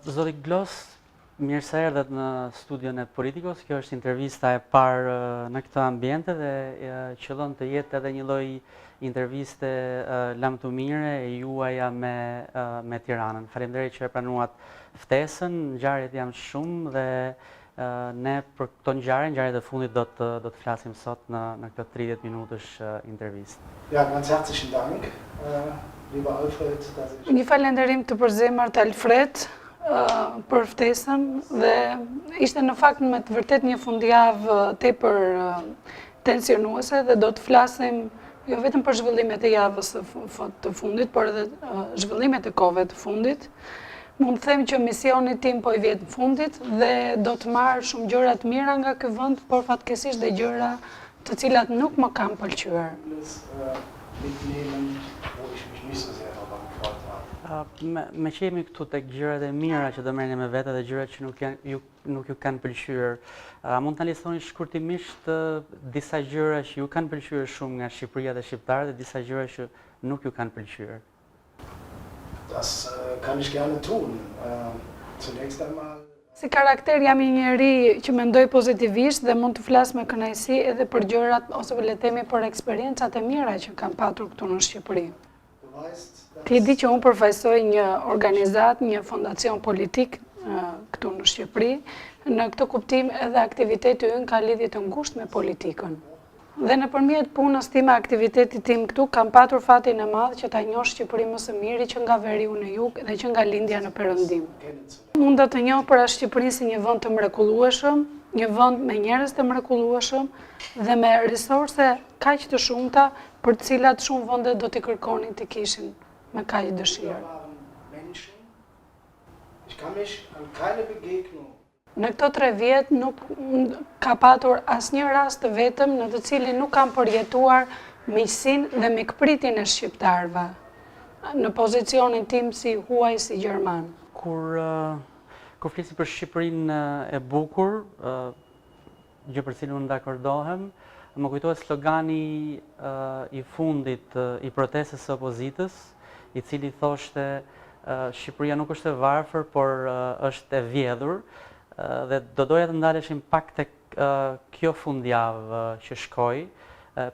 Zoti Glos, mirë se erdhët në studion e Politikos. Kjo është intervista e parë në këtë ambiente dhe qëllon të jetë edhe një lloj interviste lamtumire e juaja me Tiranën. Faleminderit që e pranuat ftesën. Ngjarjet janë shumë dhe ne për këto ngjarjet e fundit do të flasim sot në këtë 30 minutësh intervistë. Ja, ganz herzlichen Dank, lieber Alfred, dass ich... Një falenderim të përzemërt Alfred për ftesën dhe ishte në fakt me të vërtet një fundjavë tepër tensionuese dhe do të flasim jo vetëm për zhvillimet e javës të fundit, por edhe zhvillimet e kohëve të fundit. Mund të them që misioni tim po I vjet në fundit dhe do të marr shumë gjëra të mira nga ky vend, por fatkeqësisht dhe gjëra të cilat nuk më kanë pëlqyer. Me që jemi këtu tek gjërat e mira që do merrni me vete dhe gjërat që nuk ju kanë pëlqyer, mund të na listoni shkurtimisht disa gjëra që ju kanë pëlqyer shumë nga Shqipëria dhe shqiptarët dhe disa gjëra që nuk ju kanë pëlqyer. Das kann ich gerne tun. Zunächst einmal... Si karakter jam një njeri që mendoj pozitivisht dhe mund të flas me kënaqësi edhe për gjërat ose le të themi për eksperiencat e mira që kam patur këtu në Shqipëri. Ti di që unë përfaqësoj një organizat, një fondacion politik këtu në Shqipëri. Në këtë kuptim edhe aktiviteti ynë ka lidhje të ngushtë me politikën. Dhe nëpërmjet punës time, aktivitetit tim këtu, kam patur fatin e madh që ta njoh Shqipërinë më së miri që nga veriu në jug dhe që nga lindja në perëndim. Mund të njoh për Shqipërinë si një vend të mrekullueshëm, një vend me njerëz të mrekullueshëm dhe me resurse kaq të shumta për të cilat shumë vende do t'i kërkonin të kishin me kaq dëshirë. Në këto 3 vjet nuk ka patur asnjë rast të vetëm në të cilin nuk kam përjetuar miqësinë dhe mikpritjen e shqiptarëve në pozicionin tim si huaj si gjerman. Kur flisi për Shqipërinë e bukur, gjë për cilën unë dakordohem, më kujtohet slogani I fundit I protestës së opozitës, I cili thoshte Shqipëria nuk është e varfër, por është e vjedhur. Dhe do doja të ndaleshim pak tek kjo fundjavë që shkoi.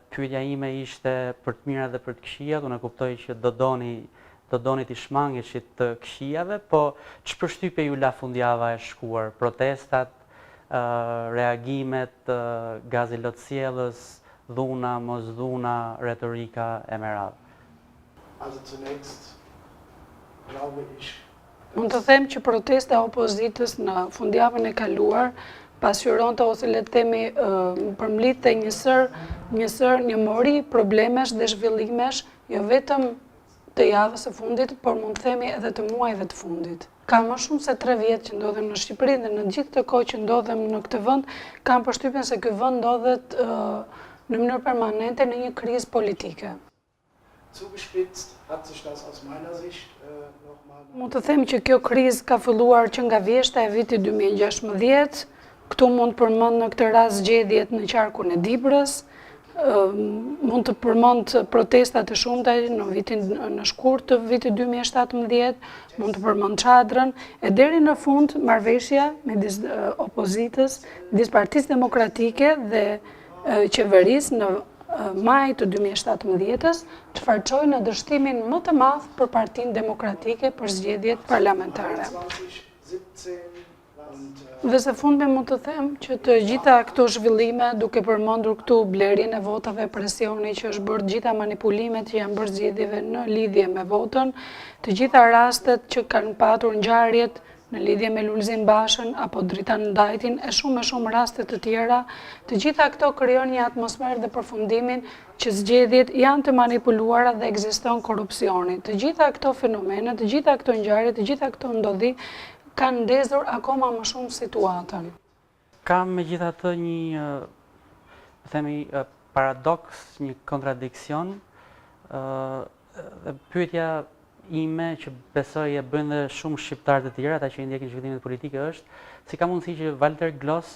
Pyetja ime ishte për të mirat dhe për të këqijat. Unë kuptoj që do doni të shmangeshit të këqijave, po ç'përshtypje ju la fundjava e shkuar? Protestat, reagimet, gazi lotësjellës, dhuna, mos dhuna, retorika e meradh. Also zunächst glaube ich... Mund të them që protesta e opozitës në fundjavën e kaluar pasqyronte ose le të themi përmblidhte një mori problemesh dhe zhvillimesh jo vetëm të javës së fundit, por mund të themi edhe të muajve të fundit. Ka më shumë se 3 vjet që ndodhem në Shqipëri dhe në gjithë këtë kohë që ndodhem në këtë vend, kam përshtypjen se ky vend ndodhet në mënyrë permanente në një krizë politike. Zugespitzt hat sich das aus meiner Sicht Mund të them që kjo krizë ka filluar që nga vjeshta e vitit 2016, këtu mund të përmend në këtë rast zgjedhjet në qarkun e Dibrës, mund të përmend protestat e shumta në shkurt të vitit 2017, mund të përmend Çadrën, e deri në fund marrëveshja midis opozitës, midis Partisë Demokratike dhe qeverisë në maj të 2017-s, çfarçoi në dështimin më të madh për Partinë Demokratike për zgjedhjet parlamentare. Dhe së fundmi mund të them që të gjitha këto zhvillime, duke përmendur këtu blerjen e votave, presioni që është bërë, gjitha manipulimet që janë bërë zgjedhjeve në lidhje me votën, të gjitha rastet që kanë patur ngjarjet në lidhje me Lulzim Bashën apo Dritan Ndajtin e shumë raste të tjera, të gjitha këto krijojnë një atmosferë dhe përfundimin që zgjedhjet janë të manipuluara dhe ekziston korrupsioni. Të gjitha këto fenomene, të gjitha këto ngjarje, të gjitha këto ndodhi kanë ndezur akoma më shumë situatën. Ka megjithatë një themi paradoks, një kontradiksion. Pyetja ime që besoj e bëjnë dhe shumë shqiptarë të tjerë, ata që i ndjekin zhvillimet politike, është si ka mundësi që Walter Glos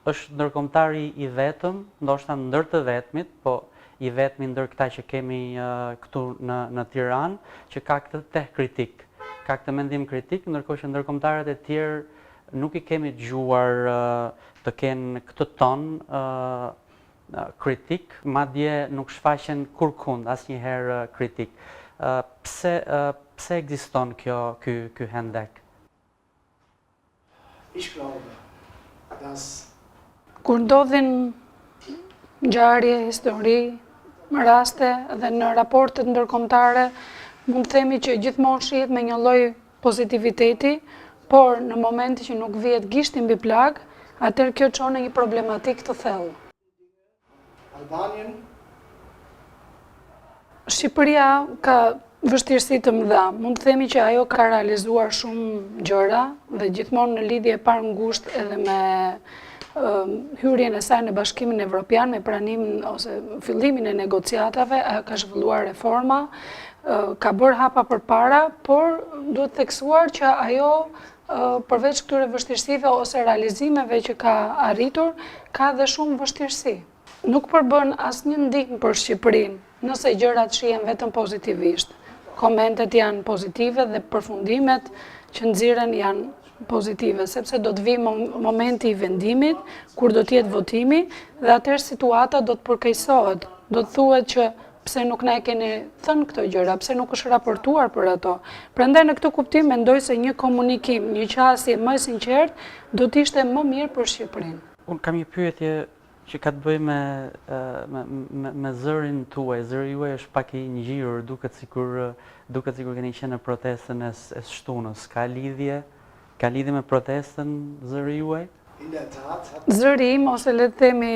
është ndërkombëtari I vetëm, ndoshta ndër të vetmit, po I vetmi ndër këta që kemi këtu në Tiranë, që ka këtë teh kritik, ka këtë mendim kritik, ndërkohë që ndërkombëtarët e tjerë nuk I kemi dëgjuar të kenë këtë ton kritik, madje nuk shfaqen kurkund asnjëherë kritik. Pse ekziston ky hendek? Ich glaube, dass Kur ndodhin ngjarje, histori, raste dhe në raportet ndërkombëtare, mund të themi që gjithmonë shihet me një lloj pozitiviteti, por në momente që nuk vihet gishti mbi plag, atëherë kjo çon në një problematik të thellë. Albanien Shqipëria ka vështirësi të mëdha. Mund të themi që ajo ka realizuar shumë gjëra dhe gjithmonë në lidhje e parë ngushtë edhe me hyrjen e saj në Bashkimin Evropian, me pranimin ose fillimin e negociatave, ajo ka zhvilluar reforma, ka bërë hapa përpara, por duhet theksuar që ajo përveç këtyre vështirësive ose realizimeve që ka arritur, ka dhe shumë vështirësi. Nuk përbën asnjë ndihmë për Shqipërinë, nëse gjërat shihen vetëm pozitivisht. Komentet janë pozitive dhe përfundimet që nxiren janë pozitive, sepse do të vi momenti I vendimit, kur do t'jetë votimi, dhe atëherë situata do të përkeqësohet. Do të thuhet që pse nuk na e keni thënë këto gjëra, pse nuk është raportuar për ato. Prandaj në këtë kuptim mendoj se një komunikim, një qasje më e sinqertë do të ishte më mirë për Shqipërinë. Unë kam një pyetje që ka të bëjë me zërin tuaj. Zëri juaj është pak I ngjirur, duket sikur keni qenë në protestën e shtunës. Ka lidhje me protestën zëri juaj? in der Tat hat Zëri im, ose le të themi,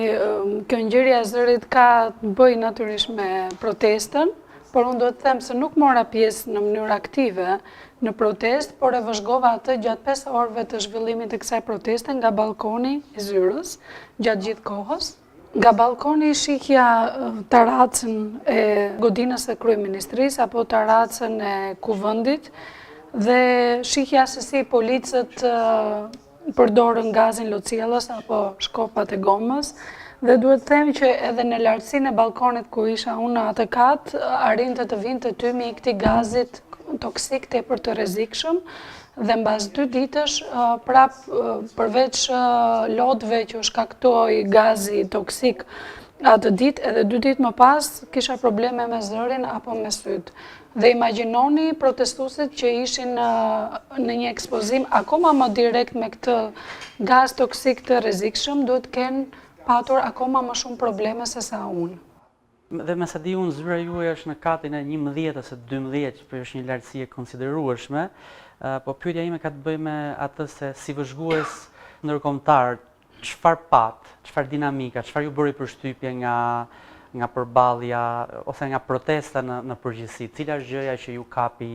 kjo ngjyrja e zërit ka të bëjë natyrisht me protestën, por unë do të them se nuk mora pjesë në mënyrë aktive në protestë, por e vëzhgova atë gjatë 5 orëve të zhvillimit të kësaj proteste nga balkoni I zyrës, gjatë gjithë kohës. Nga balkoni shihja taracën e godinës së kryeministrisë apo taracën e kuvendit dhe shihja se si policët përdorën gazin lociellës apo shkopat e gomës. Dhe duhet të them që edhe në lartësinë e balkonit ku isha unë në atë kat, arrinte të vinte tymi I këtij gazit toksik tepër të rrezikshëm dhe mbas 2 ditësh prap përveç lodhëve që shkaktoi gazi toksik atë ditë, edhe 2 ditë më pas kisha probleme me zërin apo me syt. Dhe imagjinoni protestuesit që ishin në një ekspozim akoma më direkt me këtë gaz toksik të rrezikshëm, duhet të kenë patur akoma më shumë probleme se sa unë. Dhe me sa di unë, zyra juaj është në katin e 11 ose 12, që është një lartësi e konsiderueshme, po pyetja ime ka të bëjë me atë se si vëzhgues ndërkombëtar, çfarë dinamika, çfarë ju bëri përshtypje nga përballja ose nga protesta në përgjithësi, cila është gjëja që ju kapi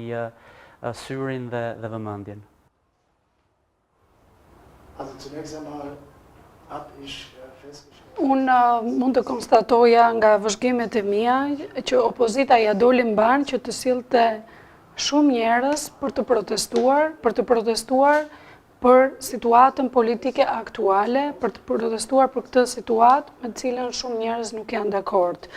syrin dhe vëmendjen? Also zunächst einmal habe ich festgestellt, Unë mund të konstatoja nga vëzhgimet e mia që opozita ja doli mban që të sillte shumë njerëz për të protestuar për situatën politike aktuale, për të protestuar për këtë situatë me të cilën shumë njerëz nuk janë dakord.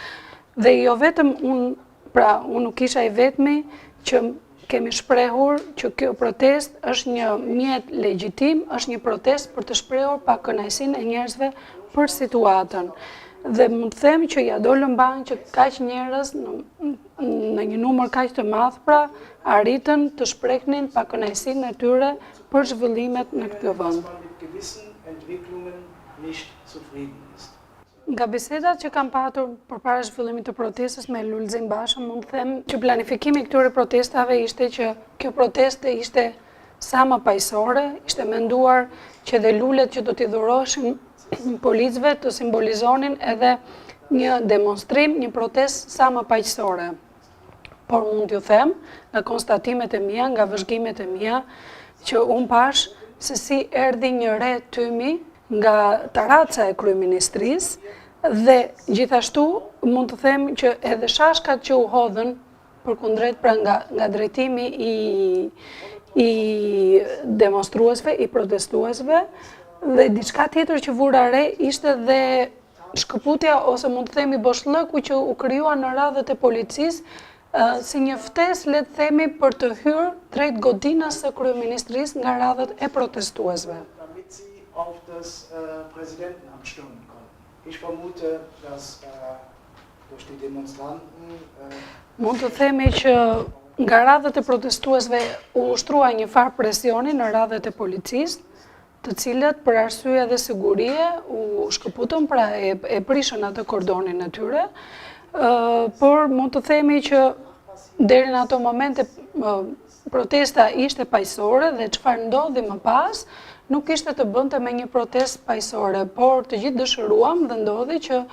Dhe jo vetëm unë nuk isha I vetmi që kemi shprehur që kjo protest është një mjet legjitim, është një protest për të shprehur pakënaqësinë e njerëzve për situatën. Dhe mund të them që ja dolën mban që kaq njerëz në një numër kaq të madh arritën të shprehnin pakënaqësinë e tyre për zhvillimet në këtë vend. dass man mit gewissen Entwicklungen nicht zufrieden ist. Nga bisedat që kam patur përpara zhvillimit të protestës me Lulzim Bashën, mund të them që planifikimi I këtyre protestave ishte që kjo proteste ishte sa më paqësore, ishte menduar që dhe lulet që do t'i dhuroshin policëve të simbolizonin edhe një demonstrim, një protestë sa më paqësore. Por mund t'ju them, nga konstatimet e mia, nga vëzhgimet e mia, që unë pash se si erdhi një re tymi nga taraca e kryeministrisë dhe gjithashtu mund të them që edhe shashkat që u hodhën përkundrejt pra nga drejtimi I demonstruesve, I protestuesve, dhe diçka tjetër që vura re ishte dhe shkëputja ose mund të themi boshllëku që u krijua në radhët e policisë si një ftesë, le të themi, për të hyrë drejt godinës së kryeministrisë nga radhët e protestuesve. Damit sie auf das Präsidentenamt stürmen konnten. Ich vermute, dass durch die Demonstranten Mund të themi që nga radhët e protestuesve u ushtrua një farë presioni në radhët e policisë, të cilët për arsye dhe sigurie u shkëputën, pra e prishën atë kordonin e tyre, por mund të themi që deri në ato momente protesta ishte paqësore dhe çfarë ndodhi më pas nuk ishte të bënte me një protestë paqësore, por të gjithë dëshiruam dhe ndodhi që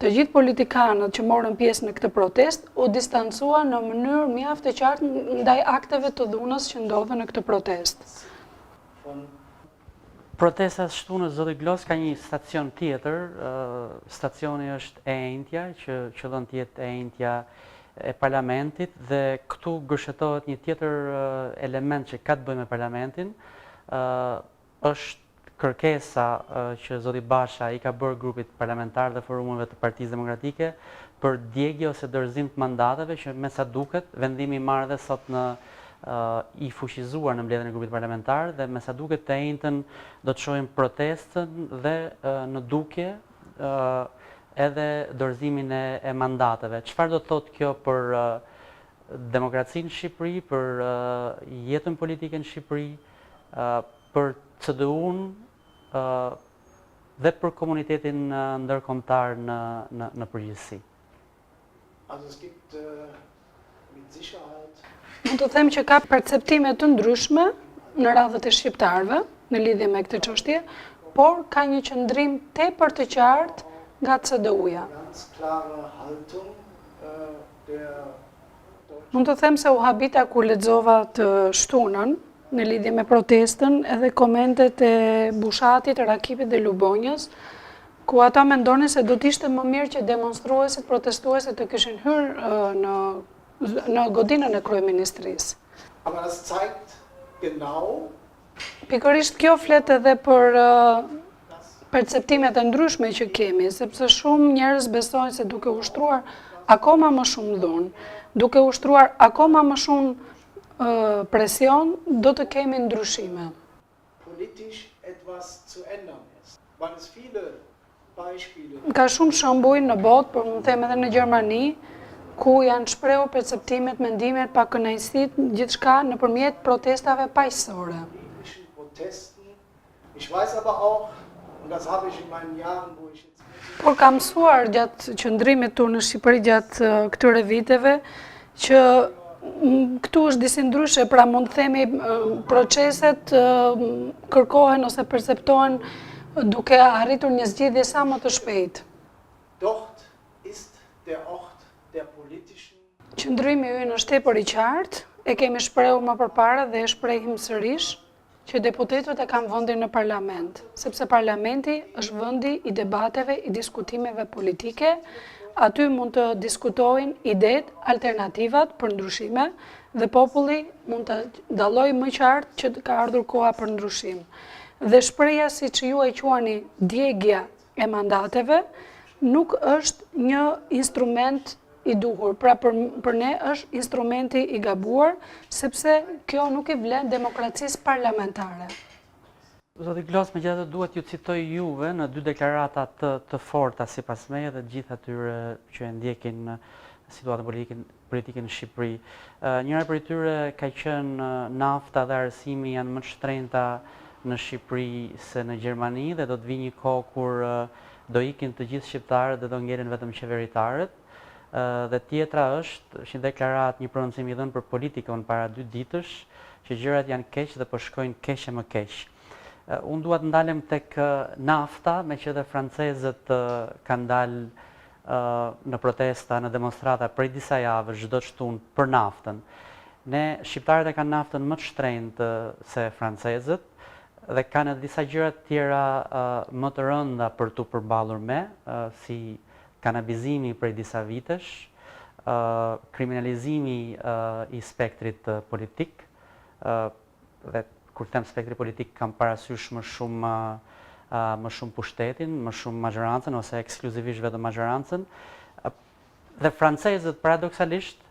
të gjithë politikanët që morën pjesë në këtë protestë u distancuan në mënyrë mjaft të qartë ndaj akteve të dhunës që ndodhen në këtë protestë. Protesta shtunës Zoti Glos ka një stacion tjetër, stacioni është e Entja, që qëllon të jetë e Entja e Parlamentit, dhe këtu gërshetohet një tjetër element që ka të bëjë me Parlamentin, është kërkesa që Zoti Basha i ka bërë grupit parlamentar dhe forumeve të Partisë Demokratike për djegje ose dorëzim të mandateve, që me sa duket vendimi i marrë dhe sot në i fuqizuar në mbledhjen e grupit parlamentar, dhe me sa duket të njëjtën do të shohim protestën dhe në dukje edhe dorëzimin e mandateve. Çfarë do të thotë kjo për demokracinë në Shqipëri, për jetën politike në Shqipëri, për CDU-n dhe për komunitetin ndërkombëtar në përgjithësi? Also es gibt mit Sicherheit Mund të them që ka perceptime të ndryshme në radhët e shqiptarëve në lidhje me këtë çështje, por ka një qëndrim tepër të qartë nga CDU-ja. ganz klare Haltung der Mund të them se u habita kur lexova të shtunën në lidhje me protestën edhe komentet e Bushatit, Rakipit dhe Lubonjës, ku ata mendonin se do të ishte më mirë që demonstruesit, protestuesit të kishin hyrë në godinën e kryeministrisë. Aber das zeigt genau, Pikërisht kjo flet edhe për perceptimet e ndryshme që kemi, sepse shumë njerëz besojnë se duke ushtruar akoma më shumë dhunë, duke ushtruar akoma më shumë presion, do të kemi ndryshime. politisch etwas zu ändern ist. Weil es viele Beispiele Ka shumë shembuj në botë, por mund të them edhe në Gjermani, ku janë shprehur perceptimet, mendimet, pakënaqësitë, gjithçka nëpërmjet protestave paqësore. politischen Protesten. Ich weiß aber auch, und das habe ich in meinen Jahren, wo ich jetzt Por kam mësuar gjatë qëndrimit tu në Shqipëri gjatë këtyre viteve, që këtu është disi ndryshe, pra mund të themi proceset kërkohen ose perceptohen duke arritur një zgjidhje sa më të shpejtë. dort ist der Ort der politischen Qëndrimi ynë është tepër i qartë, e kemi shprehur më përpara dhe e shprehim sërish, që deputetët e kanë vendin në parlament, sepse parlamenti është vendi i debateve, i diskutimeve politike, aty mund të diskutojnë idetë, alternativat për ndryshime dhe populli mund të dallojë më qartë që ka ardhur koha për ndryshim. Dhe shpreha siç ju e quani djegja e mandateve nuk është një instrument i duhur, pra për ne është instrumenti i gabuar, sepse kjo nuk i vlen demokracisë parlamentare. Zoti Glos, megjithatë duhet ju citoj juve në dy deklarata të forta sipas meje dhe gjithë atyre që e ndjekin situatën politike në Shqipëri. Njëra prej tyre ka qenë nafta dhe arsimi janë më të shtrenjta në Shqipëri se në Gjermani dhe do të vijë një kohë kur do ikin të gjithë shqiptarët dhe do ngelen vetëm qeveritarët. Dhe tjetra është një deklarat, një prononcim i dhënë për politikën para 2 ditësh, që gjërat janë keq dhe po shkojnë keq e më keq. Unë dua të ndalem tek nafta, me që edhe francezët kanë dalë në protesta, në demonstrata prej disa javësh çdo shtunë për naftën. Ne shqiptarët e kanë naftën më të shtrenjtë se francezët dhe kanë edhe disa gjëra të tjera më të rënda për tu përballur me, si kanabizimi prej disa vitesh, kriminalizimi i spektrit politik, dhe kur them spektri politik kam parasysh më shumë pushtetin, më shumë majorancën ose ekskluzivisht vetëm majorancën. Dhe francezët paradoksalisht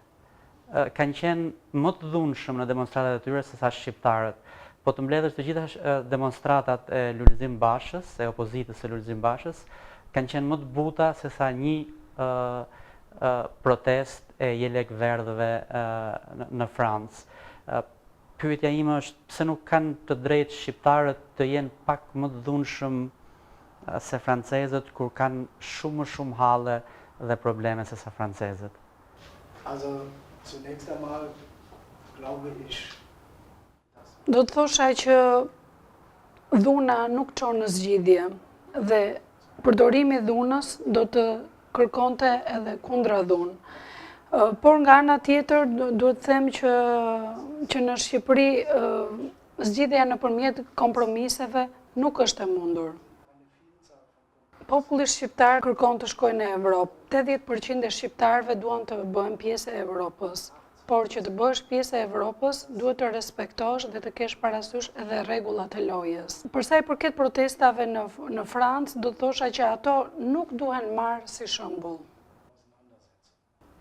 kanë qenë më të dhunshëm në demonstratat e tyre se sa shqiptarët. Po të mbledhësh të gjitha demonstratat e Lulzim Bashës, e opozitës së Lulzim Bashës, kanë qenë më të buta se sa një protest e jelek verdhëve në Francë. Pyetja ime është pse nuk kanë të drejtë shqiptarët të jenë pak më të dhunshëm se francezët kur kanë shumë më shumë halle dhe probleme se sa francezët. Also zunächst einmal glaube ich, Do të thosha që dhuna nuk çon në zgjidhje dhe përdorimi i dhunës do të kërkonte edhe kundra dhunë. Por nga ana tjetër duhet të them që në Shqipëri zgjidhja nëpërmjet kompromiseve nuk është e mundur. Populli shqiptar kërkon të shkojnë në Evropë. 80% e shqiptarëve duan të bëhen pjesë e Evropës. Por që të bësh pjesë e Evropës, duhet të respektosh dhe të kesh parasysh edhe rregullat e lojës. Për sa i përket protestave në Francë, do të thosha që ato nuk duhen marrë si shembull.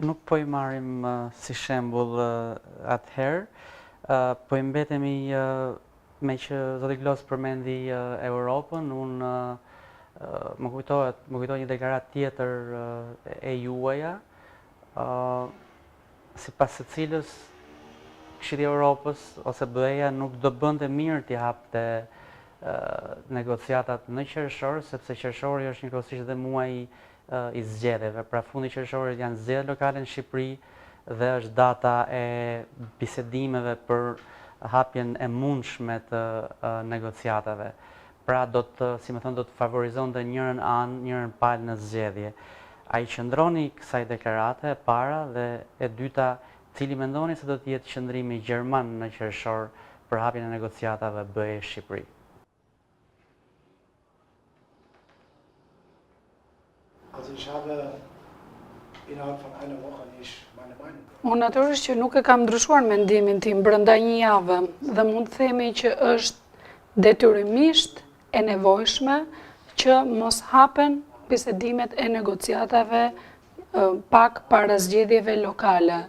Nuk po i marrim si shembull atëherë, po i mbetemi me që zoti Glos përmendi Europën, unë më kujtohet një deklaratë tjetër e juaja, sipas së cilës Këshilli i Europës ose BE-ja nuk do bënte mirë t'i hapte negociatat në qershor, sepse qershori është njëkohësisht dhe muaji i zgjedhjeve. Pra fundi i qershorit janë zgjedhjet lokale në Shqipëri dhe është data e bisedimeve për hapjen e mundshme të negociatave. Pra do të favorizonte njërin anë, njërin palë në zgjedhje. Ai qëndroni kësaj deklarate e para dhe e dyta, cili mendoni se do të jetë qëndrimi gjerman në qershor për hapjen e negociatave BE Shqipëri? Also ich habe innerhalb von einer Woche nicht meine Meinung. Unë natyrisht që nuk e kam ndryshuar mendimin tim brenda një jave dhe mund të themi që është detyrimisht e nevojshme që mos hapen bisedimet e negociatave pak para zgjedhjeve lokale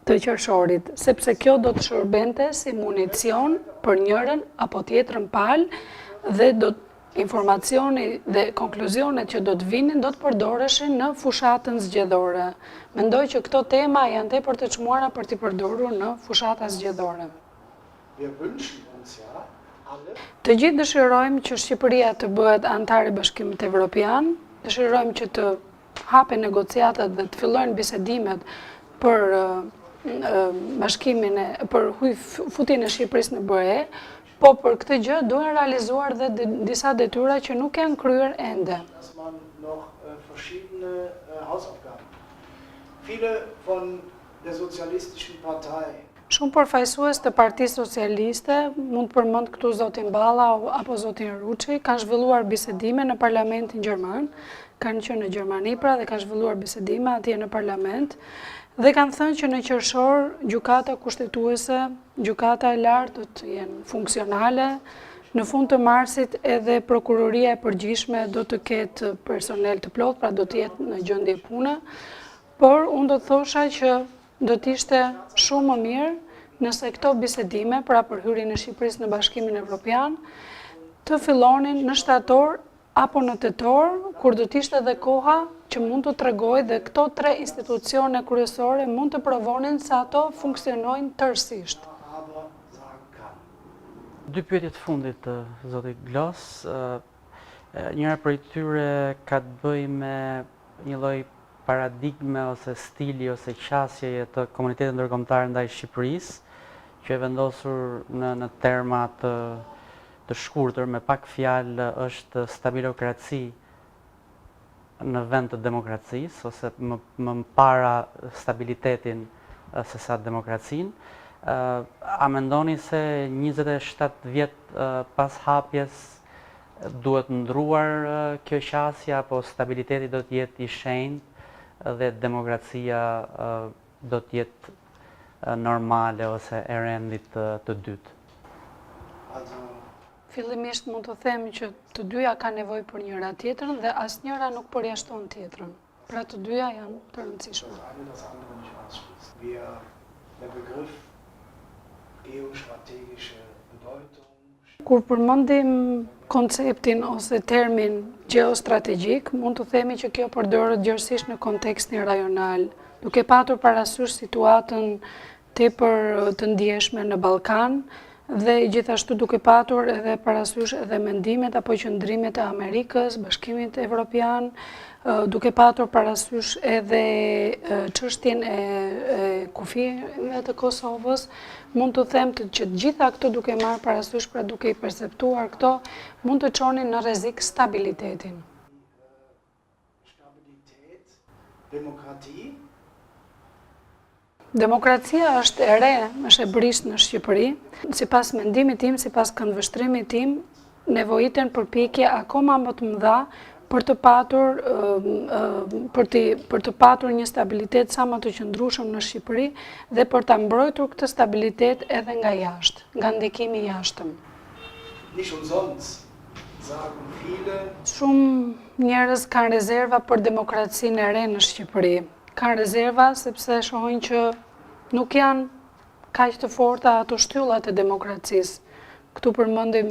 të qershorit, sepse kjo do të shërbente si municion për njërin apo tjetrën palë dhe informacioni dhe konkluzionet që do të vinin do të përdoreshin në fushatën zgjedhore. Mendoj që këto tema janë tepër të çmuara për t'i përdorur në fushata zgjedhore. Wir wünschen uns ja alle. Të gjithë dëshirojmë që Shqipëria të bëhet antar i Bashkimit Evropian, dëshirojmë që të hapen negociatat dhe të fillojnë bisedimet për bashkimin për futjen e Shqipërisë në BE. Po për këtë gjë duhen realizuar dhe disa detyra që nuk janë kryer ende. Dass man noch verschiedene Hausaufgaben. Viele von der Sozialistischen Partei. Shumë përfaqësues të Partisë Socialiste, mund të përmend këtu zotin Balla apo zotin Ruçi, kanë zhvilluar bisedime në Parlamentin Gjerman, kanë qenë në Gjermani pra dhe kanë zhvilluar bisedime atje në Parlament. Dhe kanë thënë që në qershor gjykata kushtetuese, gjykata e lartë do të jenë funksionale, në fund të marsit edhe prokuroria e përgjithshme do të ketë personel të plotë, pra do të jetë në gjendje pune, por unë do të thosha që do të ishte shumë më mirë nëse këto bisedime, pra për hyrjen e Shqipërisë në Bashkimin Evropian, të fillonin në shtator apo në tetor, kur do të ishte edhe koha që mund të tregoj dhe këto tre institucione kryesore mund të provonin se ato funksionojnë tërësisht. Dy pyetje të fundit, zoti Glos. Njëra prej tyre ka të bëjë me një lloj paradigme ose stili ose qasjeje të komunitetit ndërkombëtar ndaj Shqipërisë, që e vendosur në terma të shkurtër, me pak fjalë është stabilokraci në vend të demokracisë, ose më para stabilitetin se sa demokracinë. A mendoni se 27 vjet pas hapjes duhet ndruar kjo qasje, apo stabiliteti do të jetë i shenjtë dhe demokracia do të jetë normale ose e rendit të dytë? Fillimisht mund të them që të dyja kanë nevojë për njëra tjetrën dhe asnjëra nuk përjashton tjetrën. Pra të dyja janë të rëndësishme. Der Begriff geostrategische Bedeutung. Kur përmendim konceptin ose termin geostrategjik, mund të themi që kjo përdoret gjërësisht në kontekstin rajonal, duke patur parasysh situatën tepër të ndjeshme në Ballkan dhe gjithashtu duke patur edhe parasysh edhe mendimet apo qëndrimet e Amerikës, Bashkimit Evropian, duke patur parasysh edhe çështjen e kufive të Kosovës, mund të them që gjitha këto duke marrë parasysh, pra duke i perceptuar këto, mund të çonin në rrezik stabilitetin. Stabilität, Demokratie. Demokracia është e re, është e brisë në Shqipëri. Sipas mendimit tim, sipas këndvështrimit tim, nevojiten përpjekje akoma më të mëdha për të patur një stabilitet sa më të qëndrueshëm në Shqipëri dhe për ta mbrojtur këtë stabilitet edhe nga jashtë, nga ndikimi i jashtëm. Nicht umsonst sagen viele. Shumë njerëz kanë rezerva për demokracinë e re në Shqipëri. Kanë rezerva sepse shohin që nuk janë kaq të forta ato shtyllat e demokracisë. Këtu përmendim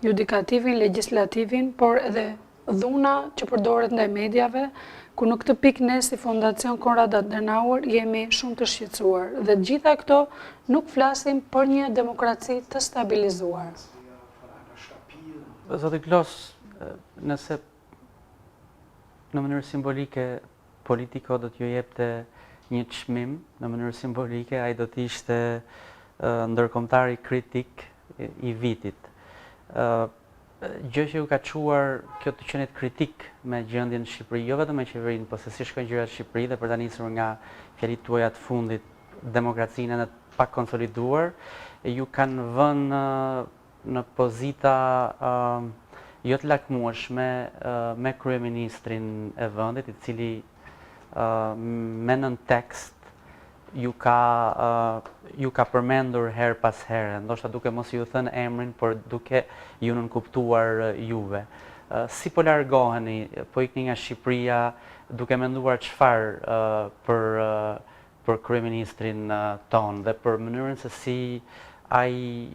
judikativin, legjislativin, por edhe dhuna që përdoret ndaj mediave, ku në këtë pikë ne si Fondacion Konrad Adenauer jemi shumë të shqetësuar. Dhe gjitha këto nuk flasim për një demokraci të stabilizuar. Zoti Klos, nëse në mënyrë simbolike Politico do t'ju jepte një çmim në mënyrë simbolike, ai do të ishte ndërkombëtari kritik i vitit. Gjë që ju ka çuar kjo të qenit kritik me gjendjen në Shqipëri, jo vetëm me qeverinë, po se si shkojnë gjërat në Shqipëri dhe për ta nisur nga fjalit tuaja të fundit, demokracinë edhe pak konsoliduar, ju kanë vënë në pozita jo të lakmueshme me kryeministrin e vendit, i cili me nën tekst ju ka përmendur her pas here, ndoshta duke mos ju thënë emrin, por duke ju nënkuptuar juve. Si po largoheni, po ikni nga Shqipëria, duke menduar çfarë për kryeministrin ton dhe për mënyrën se si ai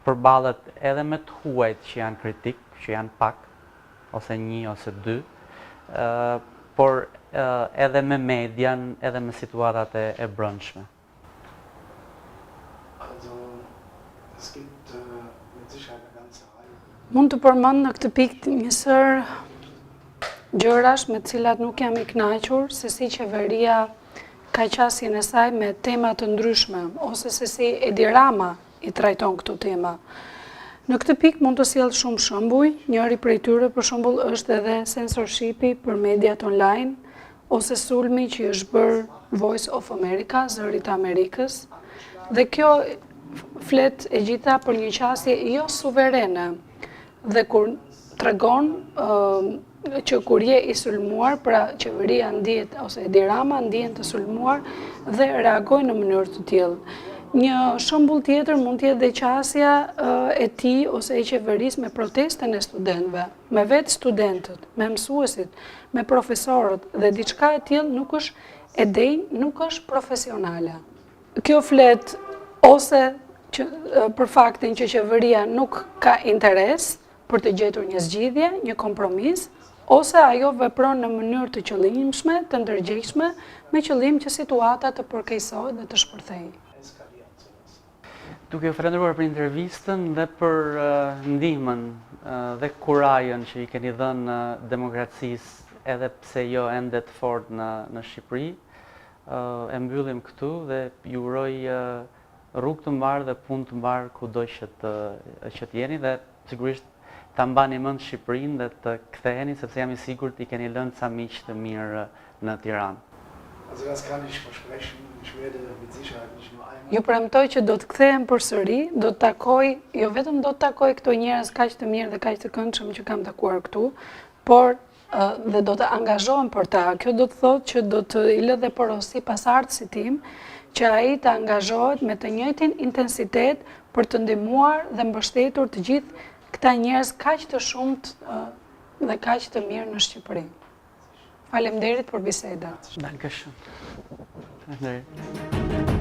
përballet edhe me të huajt që janë kritik, që janë pak, ose një ose dy, por edhe me median, edhe me situatat e brendshme. Mund të përmend në këtë pikë njësër gjërash me të cilat nuk jam i kënaqur, se si qeveria ka qasjen e saj me tema të ndryshme, ose se si Edi Rama i trajton këto tema. Në këtë pikë mund të sjell shumë shembuj, njëri prej tyre për shembull është edhe censorshipi për mediat online, ose sulmi që është bërë Voice of America, zëri i Amerikës, dhe kjo flet e gjitha për një qasje jo suverene, dhe kur tregon që kur je i sulmuar, pra qeveria ndihet ose Edi Rama ndihen të sulmuar dhe reagojnë në mënyrë të tillë. Një shembull tjetër mund të jetë dhe qasja e tij ose e qeverisë me protestën e studentëve, me vetë studentët, me mësuesit, me profesorët dhe diçka e tillë nuk është e denjë, nuk është profesionale. Kjo flet ose për faktin që qeveria nuk ka interes për të gjetur një zgjidhje, një kompromis, ose ajo vepron në mënyrë të qëllimshme, të ndërgjegjshme, me qëllim që situata të përkeqësohet dhe të shpërthejë. Duke ju falendëruar për intervistën dhe për ndihmën dhe kurajën që i keni dhënë demokracisë, edhe pse jo ende të fortë në Shqipëri, e mbyllim këtu dhe ju uroj rrugë të mbarë dhe punë të mbarë kudo që të jeni dhe sigurisht ta mbani mend Shqipërinë dhe të ktheheni sepse jam i sigurt i keni lënë ca miq të mirë në Tiranë. Also das kann ich versprechen. Ich werde mit Sicherheit nicht nur einmal. Ju premtoj që do të kthehem përsëri, do të takoj, jo vetëm do të takoj këto njerëz kaq të mirë dhe kaq të këndshëm që kam takuar këtu, por dhe do të angazhohem për ta. Kjo do të thotë që do të i lë dhe porosi pasardhësit tim që ai të angazhohet me të njëjtin intensitet për të ndihmuar dhe mbështetur të gjithë këta njerëz kaq të shumt dhe kaq të mirë në Shqipëri. Faleminderit për bisedën. Dankeschön. Faleminderit.